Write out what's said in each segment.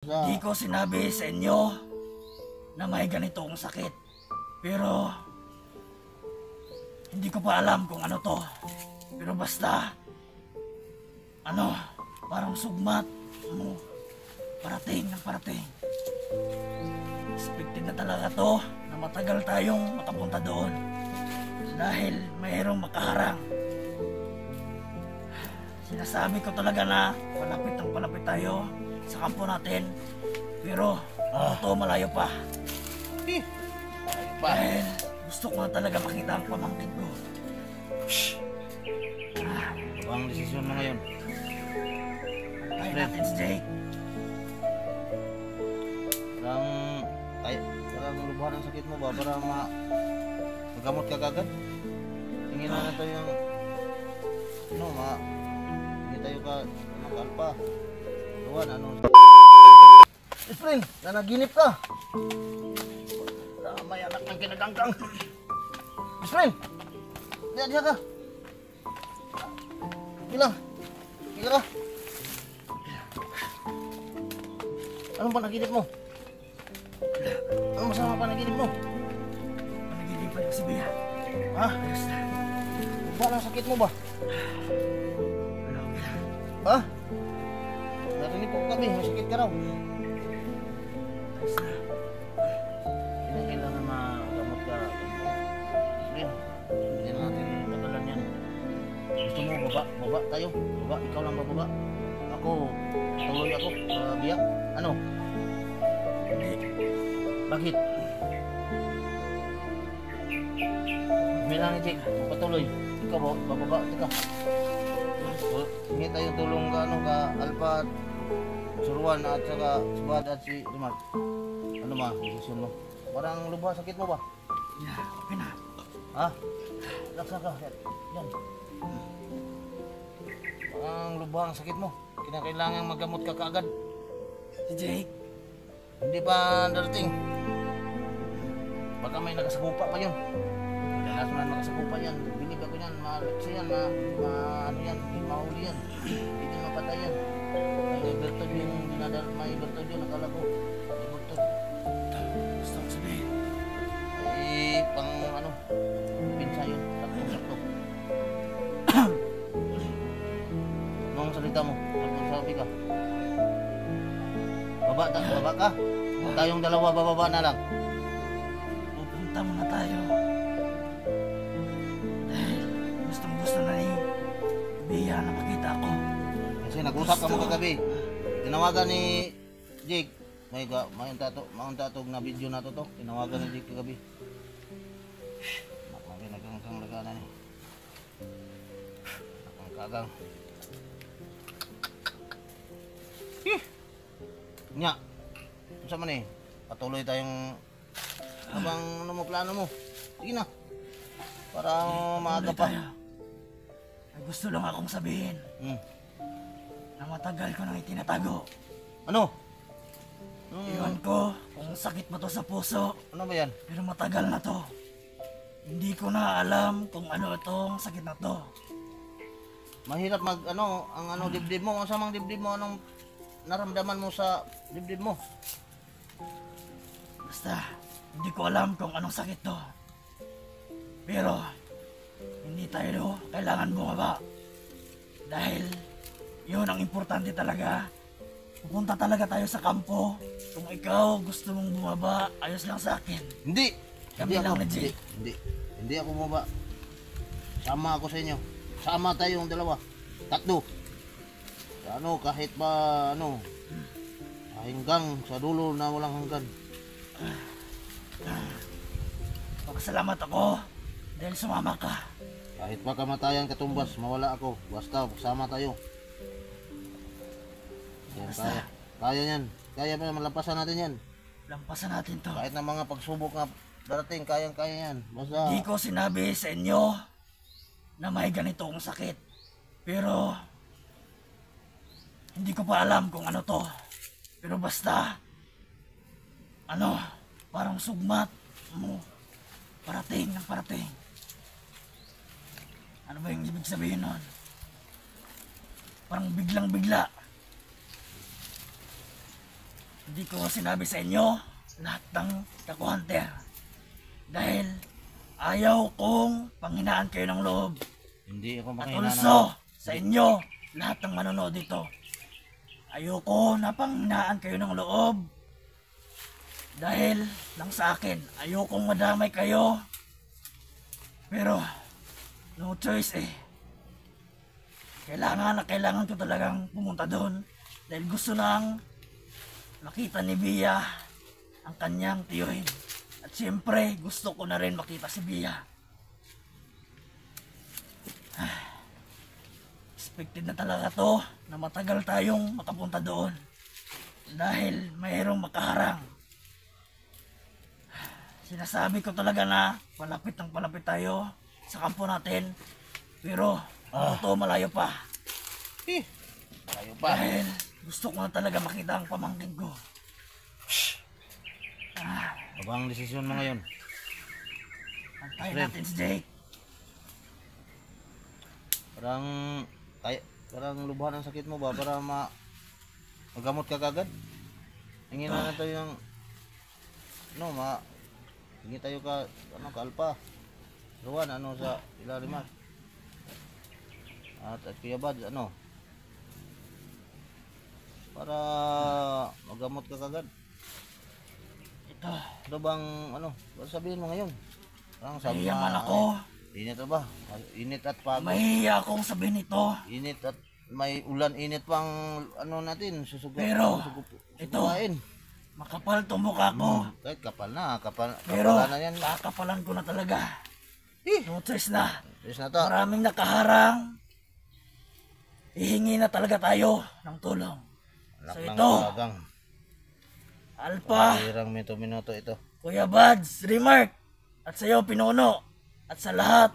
Di ko sinabi sa inyo na may ganitong sakit. Pero hindi ko pa alam kung ano to. Pero basta parang sugmat mo. Parating ng parating. Expected na talaga to na matagal tayong makapunta doon. Dahil mayroong makaharang. Sinasabi ko talaga na palapit tayo sa kampo natin. Pero to malayo pa. Dahil gusto ko na talaga makita ang pamangkin ko. Ano ang desisyon mo ngayon? Tayo natin si Jake. Parang lubuhan ang sakit mo ba para magamot ka kagad? Tingin na tayo yung hindi tayo ka makalpa. Luwan, Spring, nanaginip ka. May anak ng kinaganggang. Spring, diyan ka. Bilang, higa ka. Anong panaginip mo? Anong masama panaginip mo? Panaginipan ko si Bea. Ha? Ayos na. Ano ang sakit mo ba? Okay lang. Ha? Narinig ko kami, may sakit ka raw. Ayos na. Kailangan magamot ka. Spring, hindi na natin tagalan yan. Gusto mo baba tayo? Baba, ikaw lang bababa. Ako, tuloy ako sa biyak. Ano? Hindi. Bakit? May lang ni Jake, patuloy. Ikaw bababa, tika. Hingi tayong tulong ka Alpha, Suruan at saka si Bad at si Rimar. Ano ma, desisyon mo? Parang lubha, sakit mo ba? Yeah, okay na. Ha? Laksa ka, yan. Parang lubha ang sakit mo. Kinakailangan magamot ka kaagad. Si Jake. Hindi pa darating. Baka may nakasakupa pa yun. Kailangan na nakasakupa yan. Binig ako yan, maliksi yan, hindi mahuli yan. Hindi mapatay yan. May bertod yung dinadal, may bertod yun, nakala ko. May bertod. Gusto ko sabihin. Ay, pinsa yun. Sakto. Anong salita mo? Anong sabi ka? Baba ka. Tayong dalawa, bababa na lang. Pupunta muna tayo. Dahil gustong-gusto na ni Bea na makita ako. Kasi nag-usap ka mo kagabi. Tinawagan ni Jake. May tatog na video na to. Tinawagan ni Jake kagabi. Nagkang lagana ni. Nagkang. Nya. Unsa man eh? Patuloy tayong habang plano mo. Sige na. Para maaga pa. Ay, gusto lang akong sabihin. Na matagal ko nang itinatago. Ano? Iwan ko kung sakit ba to sa puso. Ano ba yan? Pero matagal na to. Hindi ko na alam kung ano itong sakit na to. Mahirap ang dibdib mo. Ang samang dibdib mo, anong naramdaman mo sa dibdib mo? Basta, hindi ko alam kung anong sakit to. Pero, hindi tayo kailangan bumaba. Dahil, yun ang importante talaga. Pupunta talaga tayo sa kampo. Kung ikaw gusto mong bumaba, ayos lang sa akin. Hindi! Kami lang na Jake. Hindi ako bumaba. Sama ako sa inyo. Sama tayong dalawa. Tatlo. Kahit ba hanggang sa dulo na walang hanggan. Pagkasalamat ako dahil sumama ka. Kahit pa kamatayan katumbas, mawala ako. Basta sama tayo. Basta. Kaya yan. Kaya pa malampasan natin yan. Lampasan natin to. Kahit na mga pagsubok na darating, kayang-kaya yan. Basta. Hindi ko sinabi sa inyo na may ganitong sakit. Pero hindi ko pa alam kung ano to. Pero basta parang sugmat mo. Parating ng parating. Ano ba yung ibig sabihin nun? Parang biglang-bigla. Hindi ko sinabi sa inyo lahat ng kakuhunter. Dahil ayaw kong panghinaan kayo ng loob. Hindi ako At makina also, sa inyo, lahat ng manonood dito. Ayoko na panghinaan kayo ng loob. Dahil lang sa akin, ayokong madamay kayo. Pero, no choice eh. Kailangan ko talagang pumunta doon. Dahil gusto nang makita ni Bia ang kanyang tiyuhin. At siyempre, gusto ko na rin makita si Bia. Expected na talaga to na matagal tayong makapunta doon. Dahil mayroong makaharang. Sinasabi ko talaga na palapit tayo sa kampo natin. Pero to malayo pa. Tayo pa. Dahil gusto ko na talaga makita ang pamangkin ko. Ano ba ang desisyon mo ngayon? Antayin natin si Jake. Parang lubhan ang sakit mo ba para magamot ka kagad? Hingin na tayo ng hingi tayo ka alpa. Ruwan sa ilaliman. At Kuya Bad para magamot ka kagad. Ano bang sabihin mo ngayon? Parang sabi Mahiyaman ako. Init ba? Init at pagod. Mahiya akong sabihin ito. Init at may ulan, init pang natin, Pero, ito, makapal to mukha ko. Kahit kapal Pero, na yan. kakapalan ko na talaga. No choice na. Yes na to. Maraming nakaharang. Hihingi na talaga tayo ng tulong. Anak So ng ito, talagang. Alpha, Hirang minuto ito. Kuya Buds, Remark, at sa iyo, Pinuno, at sa lahat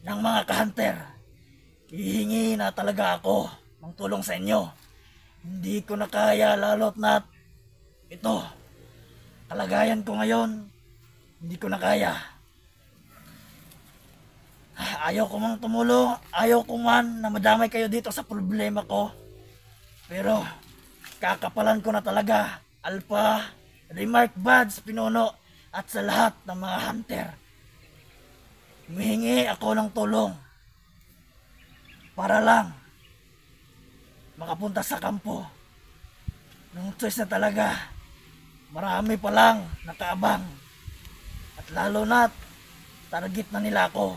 ng mga kahunter, hihingi na talaga ako ng tulong sa inyo. Hindi ko na kaya lalo't na ito, kalagayan ko ngayon, hindi ko na kaya. Ayaw ko mang tumulong, ayaw ko man na madamay kayo dito sa problema ko. Pero, kakapalan ko na talaga, Alpha, Remark, Buds, Pinuno, at sa lahat ng mga hunter. Humihingi ako ng tulong para lang makapunta sa kampo. Nung choice na talaga, marami pa lang nakaabang. At lalo na't target na nila ako.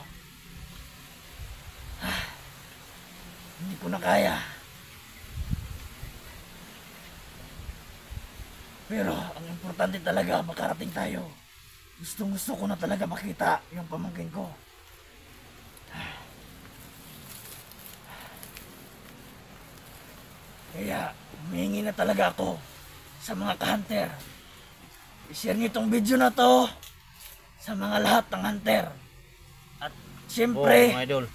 Hindi ko na kaya. Pero ang importante talaga makarating tayo. Gusto ko na talaga makita yung pamangkin ko. Kaya humingi na talaga ako sa mga ka-hunter. I-share niyo itong video na to sa mga lahat ng hunter. At siyempre, mga idol,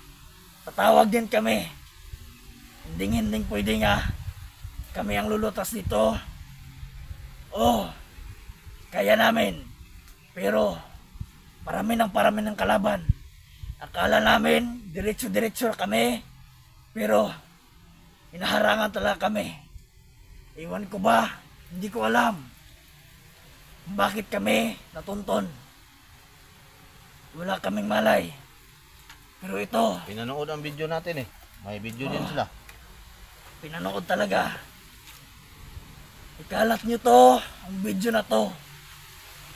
tatawag din kami. Hindi pwede nga kami ang lulutas dito. Kaya namin. Pero parami ng kalaban. Akala namin diretso kami. Pero hinaharangan talaga kami. Iwan ko ba? Hindi ko alam kung bakit kami natunton. Wala kaming malay. Pero ito, pinanood ang video natin eh. May video din sila. pinanood talaga. Ikalat nyo to, ang video na to,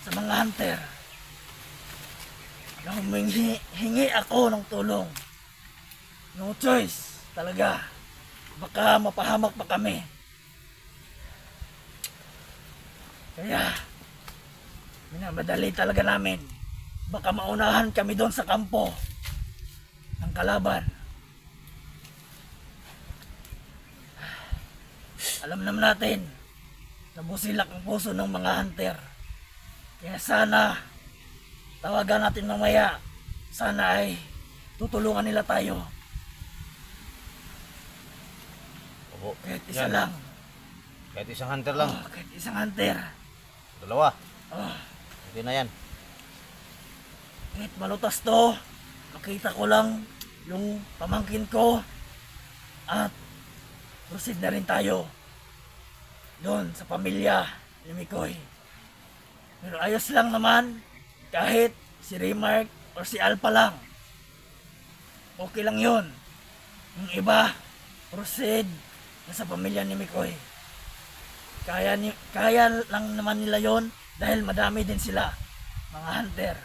sa mga hunter. Na humingi ako ng tulong. No choice, talaga. Baka mapahamak pa kami. Kaya, minamadali talaga namin. Baka maunahan kami doon sa kampo ng kalaban. Alam naman natin, nabusilak ang puso ng mga hunter. Kaya sana, tawagan natin mamaya. Sana ay tutulungan nila tayo. Oo, Kahit isa yan. lang. Kahit isang hunter lang. Kahit isang hunter. Dalawa. Oh, Okay na yan. kahit malutas to, makita ko lang yung pamangkin ko. At proceed na rin tayo. doon sa pamilya ni Mikoy. Pero ayos lang naman kahit si Remark or si Alpha lang. Okay lang yun. Yung iba, proceed na sa pamilya ni Mikoy. Kaya lang naman nila yon dahil madami din sila, mga hunter.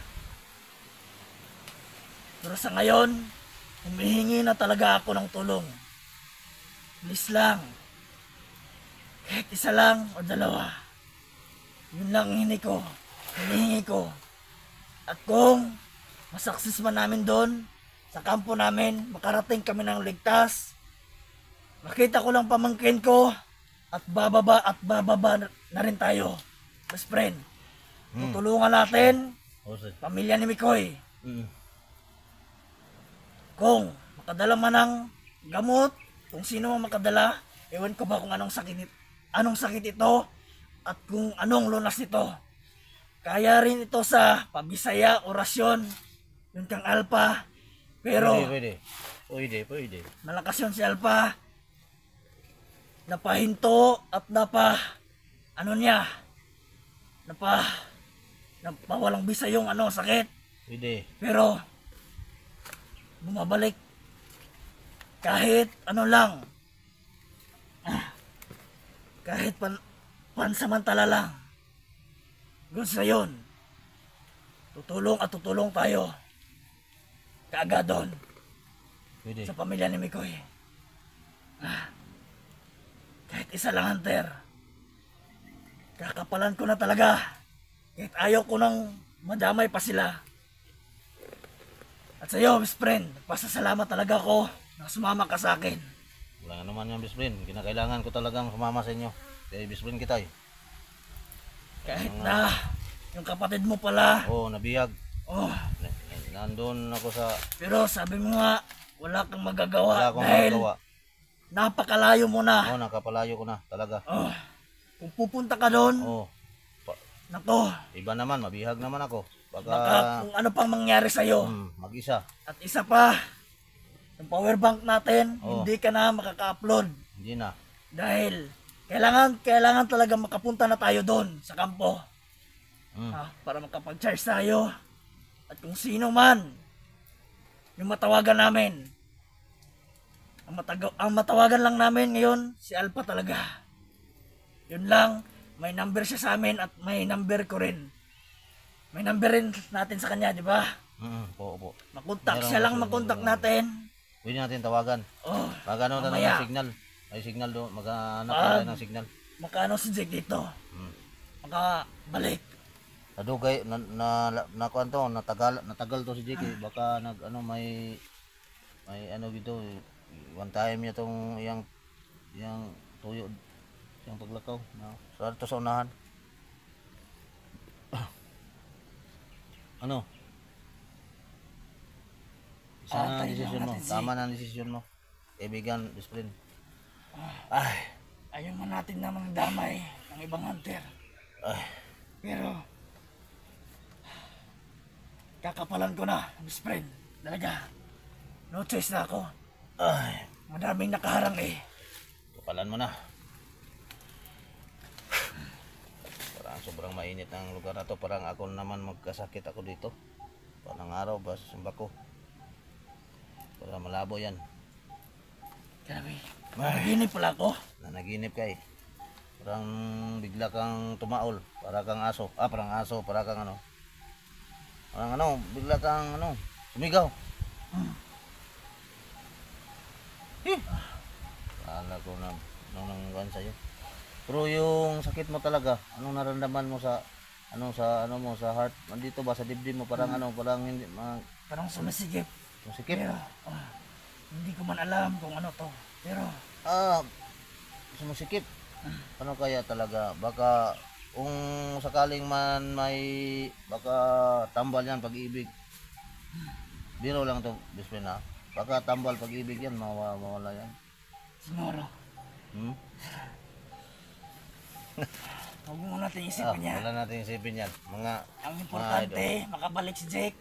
Pero sa ngayon, humihingi na talaga ako ng tulong. Please lang. Kahit isa lang o dalawa. Yun lang ang hinihingi ko. At kung masakses man namin doon, sa kampo namin, makarating kami ng ligtas, makita ko lang pamangkin ko, at bababa na rin tayo. Best friend, tutulungan natin, pamilya ni Mikoy. Kung makadala man ng gamot, kung sino mang makadala, ewan ko ba kung anong sakit ito, at kung anong lunas nito. Kaya rin ito sa pabisaya, orasyon, yun kang Alpha. Pero, Pwede. malakas yun si Alpha. Napahinto at napawalang bisa yung sakit. Pwede. Pero, bumabalik kahit lang, kahit pansamantala lang. Gusto yun. Tutulong tayo kaagad doon Pwede. sa pamilya ni Mikoy. Kahit isa lang, hunter, kakapalan ko na talaga. Kahit ayaw ko nang madamay pa sila. At sa iyo, best friend, pasasalamat talaga ako na sumama ka sa akin. Wala nga naman yung best friend. Kinakailangan ko talagang sumama sa inyo. Kaya best friend kita eh. Kahit na yung kapatid mo pala. Oo, nabihag. Oh, Nandun ako sa... pero sabi mo nga, wala kang magagawa Wala akong dahil magagawa. napakalayo mo na. Oo, nakapalayo ko na talaga. Oh, kung pupunta ka doon, Oo. nako, Iba naman, mabihag naman ako. baka Baka... kung ano pang mangyari sa'yo. mag-isa. At isa pa, yung power bank natin, Oh. hindi ka na makaka-upload. Hindi na. Dahil kailangan talaga makapunta na tayo doon sa kampo. Para makapag-charge tayo. At kung sino man yung matawagan namin, ang matawagan lang namin ngayon si Alpha talaga. Yun lang, may number siya sa amin at may number ko rin. May number rin natin sa kanya, di ba? Po. Makontak Meron siya lang, kasi makontak yung- natin. Pwede natin tawagan. Oh, Magano na mamaya. ng signal. May signal doon. Maghanap Ah. tayo ng signal. Makano si Jake dito? Makabalik. Nadugay kuan to, natagal to si JK. Baka may dito. One time niya tong yang tuyo yang paglakaw na sa unahan. Ano? Isa na ang tayo desisyon mo. natin si- Tama na ang desisyon mo. Kaibigan, best friend. Ayaw man natin namang damay ng ibang hunter. Pero, kakapalan ko na, best friend. Talaga, no choice na ako. Madaming nakaharang eh. Kapalan mo na. Parang sobrang mainit ang lugar na to. Parang ako naman magkasakit ako dito. Parang araw ba sa simba ko. Para malabo yan. Grabe, naginip pala ako. Nanaginip ka eh. Parang bigla kang tumaol. Para kang aso. Parang aso. Para kang bigla kang sumigaw. Kala ko na nang sa'yo. Pero yung sakit mo talaga, anong naramdaman mo sa sa heart? Nandito ba sa dibdib mo parang parang hindi Parang sumisigip. sikip. Pero, hindi ko man alam kung ano to. Pero, Sumusikip. Ano kaya talaga? Baka kung sakaling man may baka tambal yan pag-ibig. Biro lang to, best friend ha. Baka tambal pag-ibig yan, mawala yan. siguro, huwag mo natin isipin niya. Wala natin isipin yan. Ang importante, makabalik si Jake.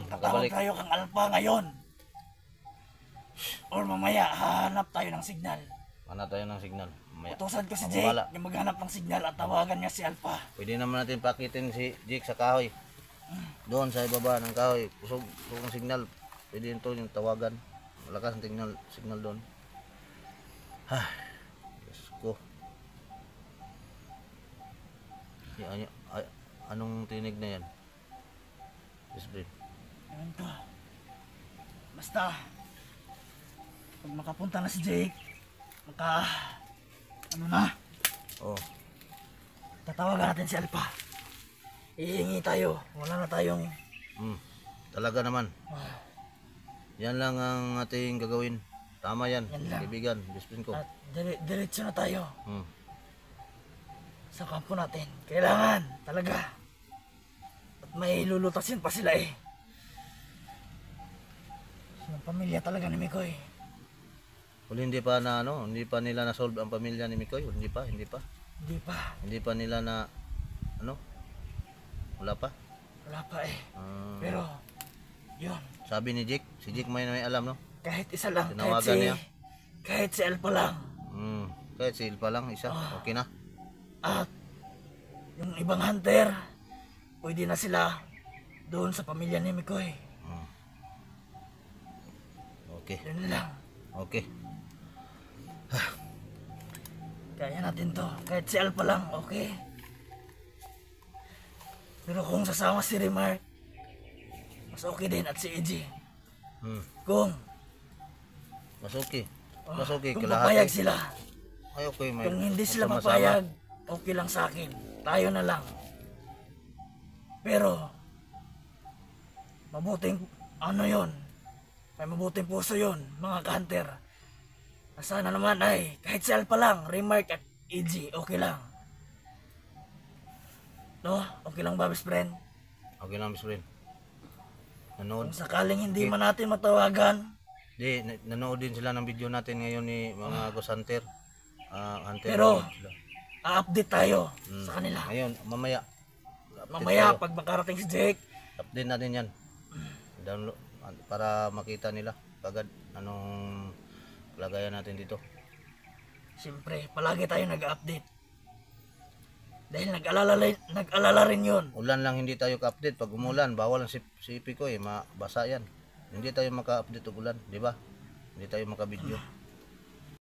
Tatawag Nakabalik. tayo kang Alpha ngayon. Or mamaya, hahanap tayo ng signal. Ano tayo ng signal? Mamaya. Utusan ko si Ako Jake bahala. na maghanap ng signal at tawagan niya si Alpha. Pwede naman natin pakitin si Jake sa kahoy. Doon sa ibaba ng kahoy. Kusog ang signal. Pwede ito yung tawagan. Malakas ang signal doon. Ay, Diyos ko. Anong tinig na yan? Yes, Brin. Ganun to. Basta, pag makapunta na si Jake, ano na, Oh, tatawagan natin si Alpha. Hihingi tayo. Wala na tayong... talaga naman. ah, Yan lang ang ating gagawin. Tama yan, Yan lang. kaibigan, best friend ko. at diretso na tayo Hmm. sa kampo natin. Kailangan, talaga. At may lulutasin pa sila eh. Yung pamilya talaga ni Mikoy. Kung hindi pa na hindi pa nila na-solve ang pamilya ni Mikoy, hindi pa. Hindi pa. Hindi pa nila na wala pa. Wala pa eh. Ah, Pero, yun. sabi ni Jake, si Jake may alam, no? Kahit isa lang. Tinawagan niya. Kahit si Alpha lang. Kahit si Ilpa lang, isa, okay na. At yung ibang hunter, pwede na sila doon sa pamilya ni Mikoy. Okay, Yun lang. okay. Kaya natin to. Kahit si Alpha lang, okay. Pero kung sasama si Remark, mas okay din at si EJ. Kung Mas okay, kung kalahati. papayag sila. Ay, okay, may Kung hindi sila sama-sama. papayag, okay lang sa akin. Tayo na lang. Pero, mabuting yon. May mabuting puso yon, mga ka-hunter. Sana naman ay, kahit si Alpha lang, Remark at EG, okay lang. No? Okay lang ba, best friend? Okay lang, best friend. Nanood. Kung sakaling hindi man natin matawagan, Nanood din sila ng video natin ngayon ni mga Ghost Hunter. Hunter Pero, nanood sila. a-update tayo sa kanila. Ngayon, mamaya. Mamaya, pag makarating si Jake, Update natin yan. Download, para makita nila agad anong lagayan natin dito. siyempre, palagi tayo nag-update. Dahil nag-alala rin yun. Ulan lang hindi tayo ka-update. Pag umulan, bawal ang CP ko mabasa yan. Hindi tayo maka-update ug ulan, di ba? Hindi tayo maka-video.